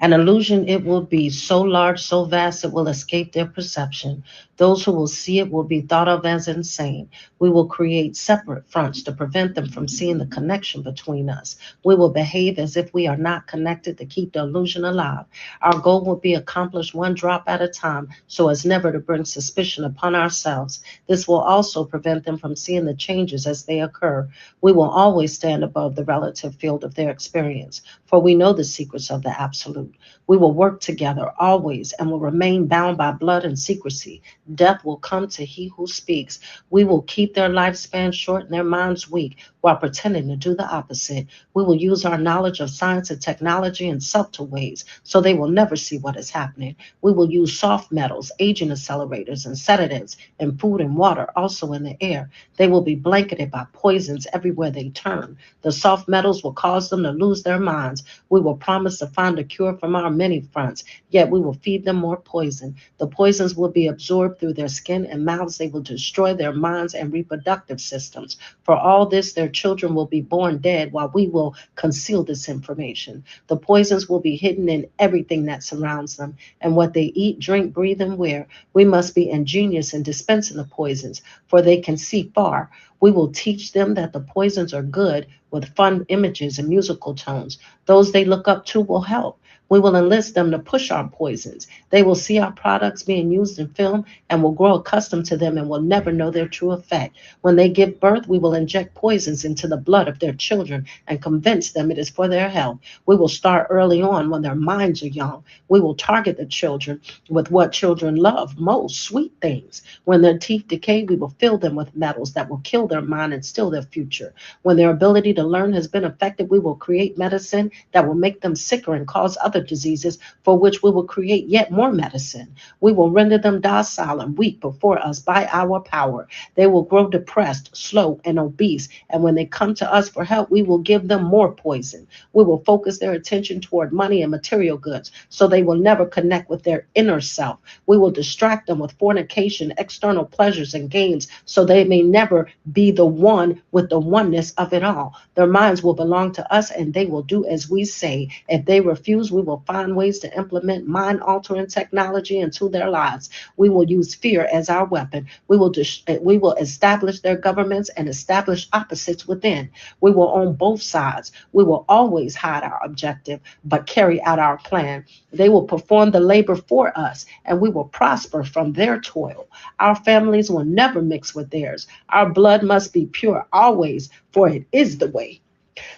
An illusion it will be, so large, so vast, it will escape their perception. Those who will see it will be thought of as insane. We will create separate fronts to prevent them from seeing the connection between us. We will behave as if we are not connected to keep the illusion alive. Our goal will be accomplished one drop at a time so as never to bring suspicion upon ourselves. This will also prevent them from seeing the changes as they occur. We will always stand above the relative field of their experience, for we know the secrets of the absolute. We will work together always and will remain bound by blood and secrecy. Death will come to he who speaks. We will keep their lifespan short and their minds weak while pretending to do the opposite. We will use our knowledge of science and technology in subtle ways so they will never see what is happening. We will use soft metals, aging accelerators, and sedatives in food and water, also in the air. They will be blanketed by poisons everywhere they turn. The soft metals will cause them to lose their minds. We will promise to find a cure from our many fronts, yet we will feed them more poison. The poisons will be absorbed through their skin and mouths. They will destroy their minds and reproductive systems. For all this, their children will be born dead while we will conceal this information. The poisons will be hidden in everything that surrounds them, and what they eat, drink, breathe, and wear. We must be ingenious in dispensing the poisons, for they can see far. We will teach them that the poisons are good with fun images and musical tones. Those they look up to will help. We will enlist them to push our poisons. They will see our products being used in film and will grow accustomed to them and will never know their true effect. When they give birth, we will inject poisons into the blood of their children and convince them it is for their health. We will start early on when their minds are young. We will target the children with what children love most, sweet things. When their teeth decay, we will fill them with metals that will kill their mind and steal their future. When their ability to learn has been affected, we will create medicine that will make them sicker and cause other diseases, for which we will create yet more medicine. We will render them docile and weak before us by our power. They will grow depressed, slow, and obese, and when they come to us for help, we will give them more poison. We will focus their attention toward money and material goods, so they will never connect with their inner self. We will distract them with fornication, external pleasures, and gains, so they may never be the one with the oneness of it all. Their minds will belong to us, and they will do as we say. If they refuse, we will find ways to implement mind-altering technology into their lives. We will use fear as our weapon. We will establish their governments and establish opposites within. We will own both sides. We will always hide our objective, but carry out our plan. They will perform the labor for us, and we will prosper from their toil. Our families will never mix with theirs. Our blood must be pure always, for it is the way.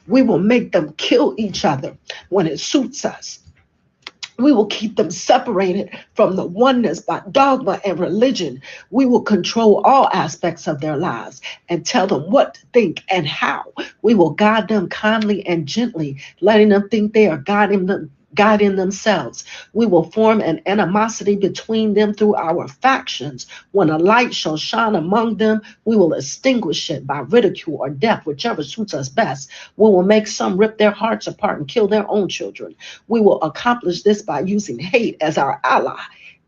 We will make them kill each other when it suits us. We will keep them separated from the oneness by dogma and religion. We will control all aspects of their lives and tell them what to think and how. We will guide them kindly and gently, letting them think they are guiding themselves. We will form an animosity between them through our factions. When a light shall shine among them, we will extinguish it by ridicule or death, whichever suits us best. We will make some rip their hearts apart and kill their own children. We will accomplish this by using hate as our ally.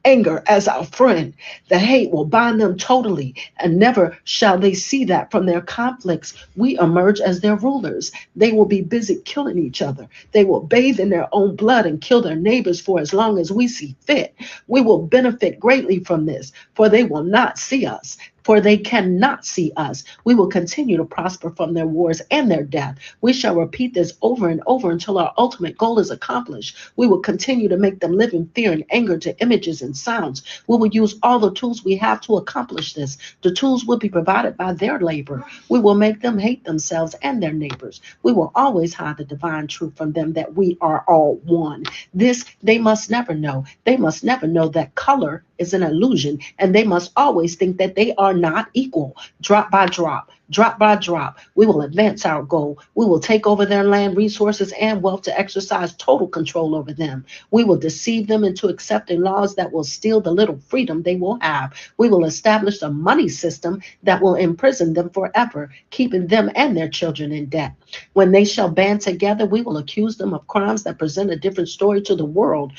anger as our friend. The hate will bind them totally, and never shall they see that from their conflicts we emerge as their rulers. They will be busy killing each other. They will bathe in their own blood and kill their neighbors for as long as we see fit. We will benefit greatly from this, for they will not see us. For they cannot see us. We will continue to prosper from their wars and their death. We shall repeat this over and over until our ultimate goal is accomplished. We will continue to make them live in fear and anger to images and sounds. We will use all the tools we have to accomplish this. The tools will be provided by their labor. We will make them hate themselves and their neighbors. We will always hide the divine truth from them that we are all one. This they must never know. They must never know that color is an illusion, and they must always think that they are not equal. Drop by drop, drop by drop, we will advance our goal. We will take over their land, resources, and wealth to exercise total control over them. We will deceive them into accepting laws that will steal the little freedom they will have. We will establish a money system that will imprison them forever, keeping them and their children in debt. When they shall band together, we will accuse them of crimes that present a different story to the world.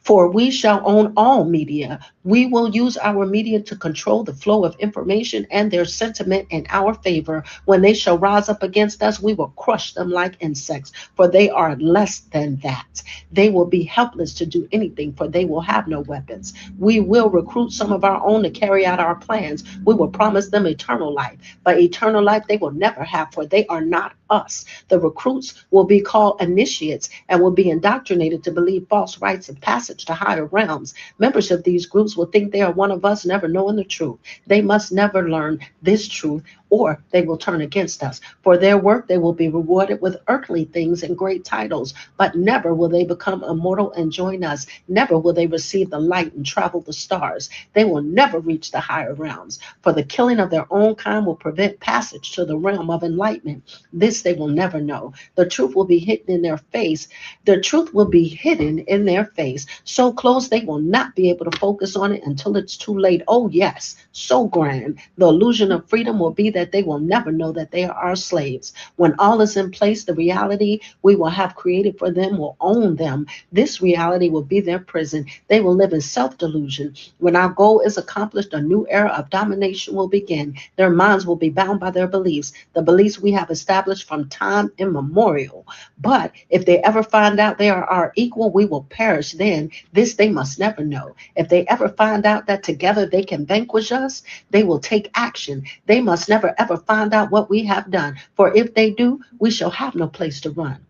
For we shall own all media. We will use our media to control the flow of information and their sentiment in our favor. When they shall rise up against us, we will crush them like insects, for they are less than that. They will be helpless to do anything, for they will have no weapons. We will recruit some of our own to carry out our plans. We will promise them eternal life, but eternal life they will never have, for they are not us. The recruits will be called initiates and will be indoctrinated to believe false rites of passage to higher realms. Members of these groups will think they are one of us, never knowing the truth. They must never learn this truth, or they will turn against us. For their work, they will be rewarded with earthly things and great titles, but never will they become immortal and join us. Never will they receive the light and travel the stars. They will never reach the higher realms, for the killing of their own kind will prevent passage to the realm of enlightenment. This they will never know. The truth will be hidden in their face. The truth will be hidden in their face, so close they will not be able to focus on it until it's too late. Oh yes, so grand. The illusion of freedom will be that they will never know that they are our slaves. When all is in place, the reality we will have created for them will own them. This reality will be their prison. They will live in self-delusion. When our goal is accomplished, a new era of domination will begin. Their minds will be bound by their beliefs, the beliefs we have established from time immemorial. But if they ever find out they are our equal, we will perish then. This they must never know. If they ever find out that together they can vanquish us, they will take action. They must never ever find out what we have done. For if they do, we shall have no place to run.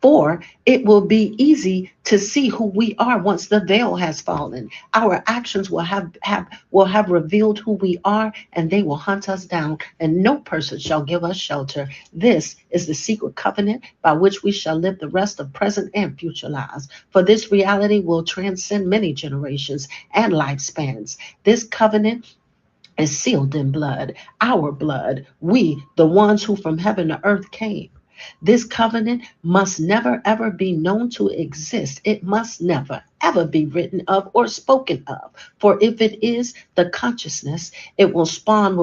For it will be easy to see who we are once the veil has fallen. Our actions will have revealed who we are, and they will hunt us down, and no person shall give us shelter. This is the secret covenant by which we shall live the rest of present and future lives. For this reality will transcend many generations and lifespans. This covenant is sealed in blood, our blood, we, the ones who from heaven to earth came. This covenant must never ever be known to exist. It must never ever be written of or spoken of. For if it is the consciousness, it will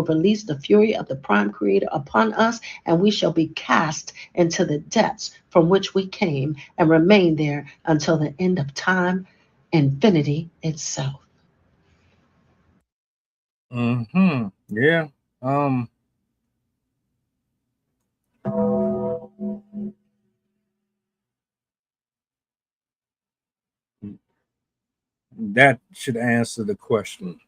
release the fury of the prime creator upon us, and we shall be cast into the depths from which we came and remain there until the end of time, infinity itself. Yeah. That should answer the question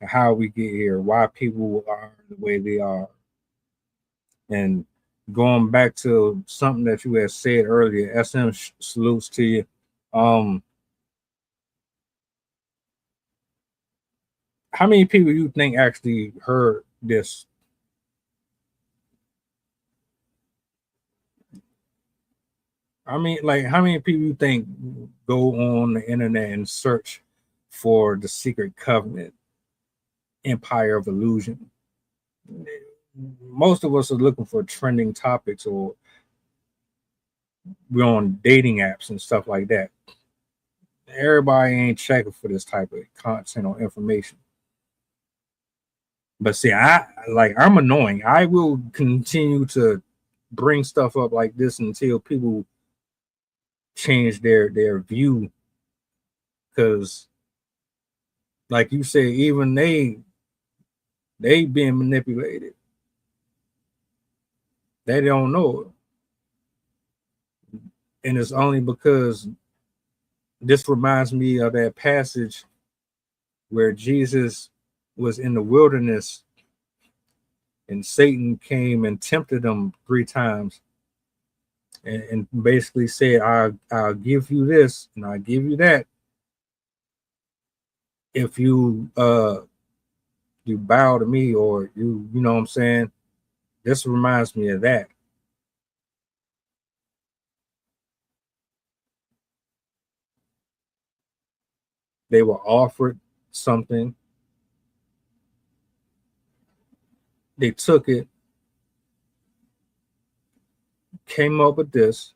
how we get here, why people are the way they are. And going back to something that you had said earlier, SM salutes to you. How many people you think actually heard this? I mean, like, how many people you think go on the internet and search for the secret covenant, empire of illusion? Most of us are looking for trending topics, or we're on dating apps and stuff like that. Everybody ain't checking for this type of content or information. But see, I'm annoying. I will continue to bring stuff up like this until people change their view because, like you said, even they being manipulated. They don't know it, and it's only because this reminds me of that passage where Jesus was in the wilderness and Satan came and tempted him 3 times and basically said, I'll give you this and I'll give you that if you you bow to me, or you know what I'm saying? This reminds me of that. They were offered something, they took it, came up with this,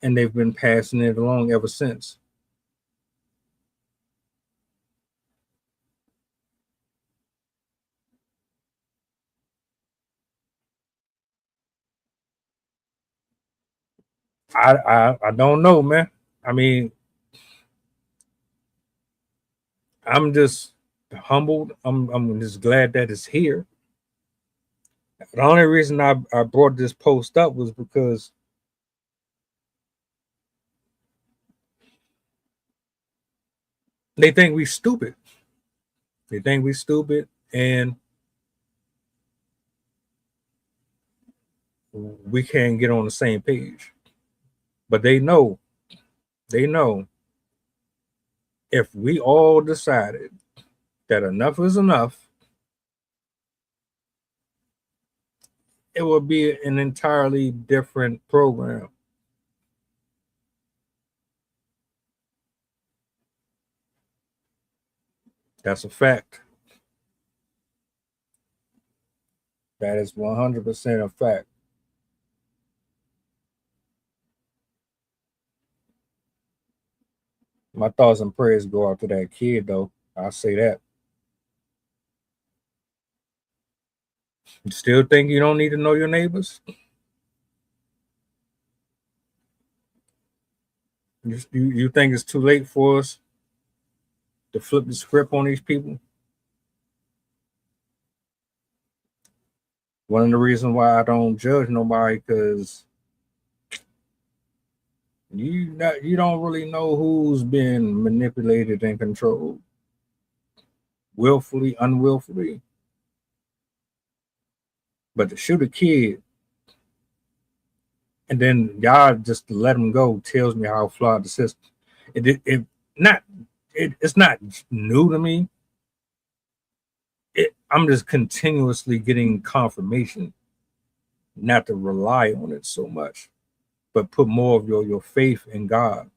and they've been passing it along ever since. I don't know, man. I mean, I'm just humbled. I'm just glad that it's here. The only reason I brought this post up was because they think we stupid. They think we stupid, and we can't get on the same page. But they know if we all decided that enough is enough, it would be an entirely different program. That's a fact. That is 100% a fact. My thoughts and prayers go out to that kid, though. I'll say that. You still think you don't need to know your neighbors? You think it's too late for us to flip the script on these people? One of the reasons why I don't judge nobody, because you don't really know who's been manipulated and controlled, willfully, unwillfully. But to shoot a kid and then God just to let him go tells me how flawed the system. It's not new to me. I'm just continuously getting confirmation not to rely on it so much, but put more of your faith in God.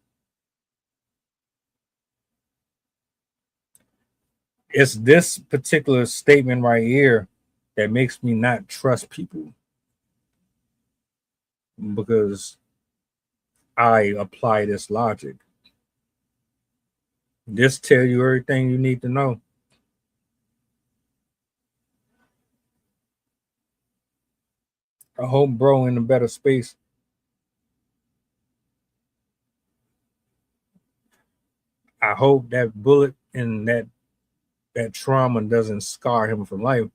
It's this particular statement right here that makes me not trust people, because I apply this logic. This tell you everything you need to know. I hope bro in a better space. I hope that bullet and that trauma doesn't scar him for life.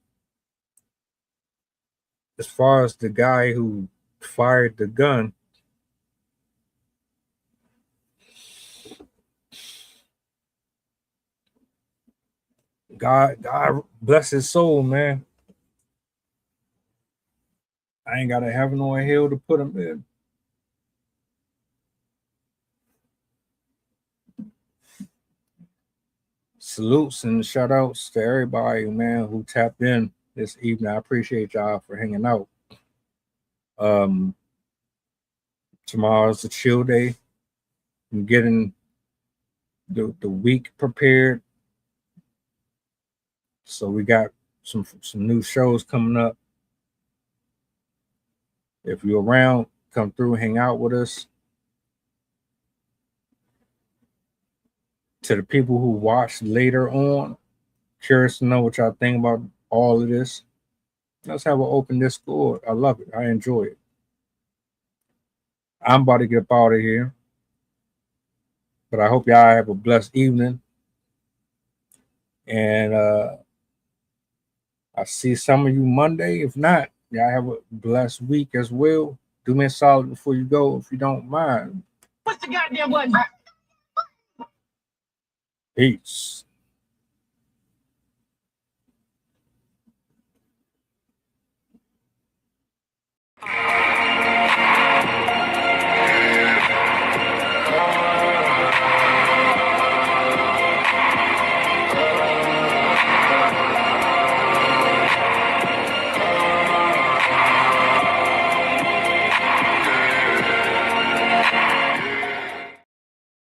As far as the guy who fired the gun, God bless his soul, man. I ain't gotta have no hell to put him in. Salutes and shout outs to everybody, man, who tapped in this evening. I appreciate y'all for hanging out. Tomorrow's a chill day. I'm getting the week prepared. So we got some new shows coming up. If you're around, come through, hang out with us. To the people who watch later on, curious to know what y'all think about all of this. Let's have an open Discord. I love it. I enjoy it. I'm about to get up out of here. But I hope y'all have a blessed evening. And I see some of you Monday. If not, y'all have a blessed week as well. Do me a solid before you go, if you don't mind. What's the goddamn button? Peace.